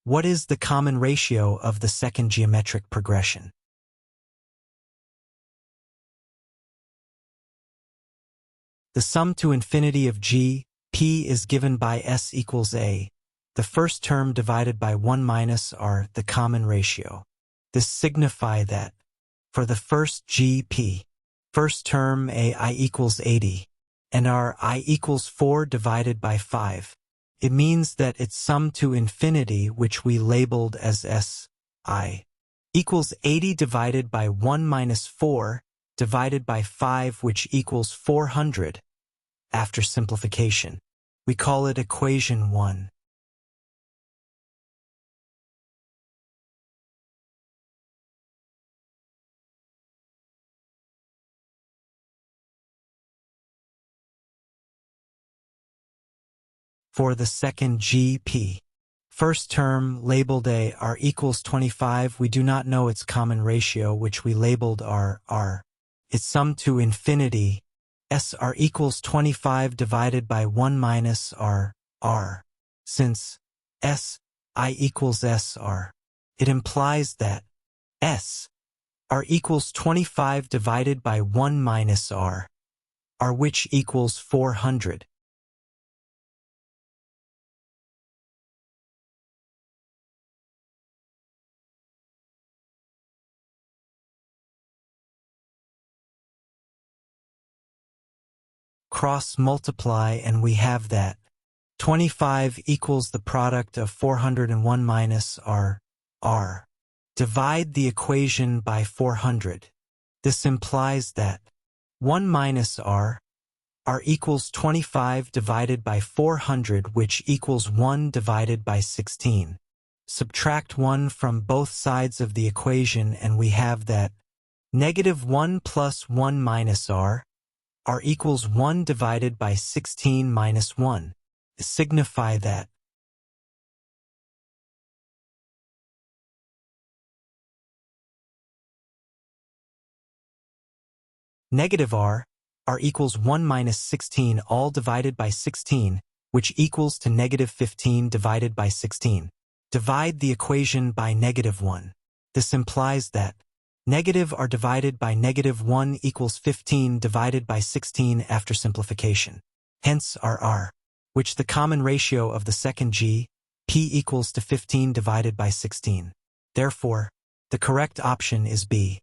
What is the common ratio of the second geometric progression? The sum to infinity of G.P is given by S equals A, the first term divided by 1 minus R, the common ratio. This signify that, for the first G.P, first term AI equals 80, and R I equals 4 divided by 5. It means that its sum to infinity, which we labeled as S I, equals 80 divided by 1 minus 4 divided by 5, which equals 400. After simplification, we call it equation 1. For the second G.P, first term labeled A R equals 25, we do not know its common ratio, which we labeled R. Its sum to infinity, S R equals 25 divided by 1 minus R. Since S I equals S R, it implies that S R equals 25 divided by 1 minus R, which equals 400. Cross multiply and we have that 25 equals the product of 401 minus R. Divide the equation by 400. This implies that 1 minus R equals 25 divided by 400, which equals 1 divided by 16. Subtract 1 from both sides of the equation and we have that -1 plus 1 minus R equals 1 divided by 16 minus 1. Signify that R equals 1 minus 16 all divided by 16, which equals to -15 divided by 16. Divide the equation by -1. This implies that R divided by -1 equals 15 divided by 16 after simplification. Hence R, which the common ratio of the second G.P equals to 15 divided by 16. Therefore, the correct option is B.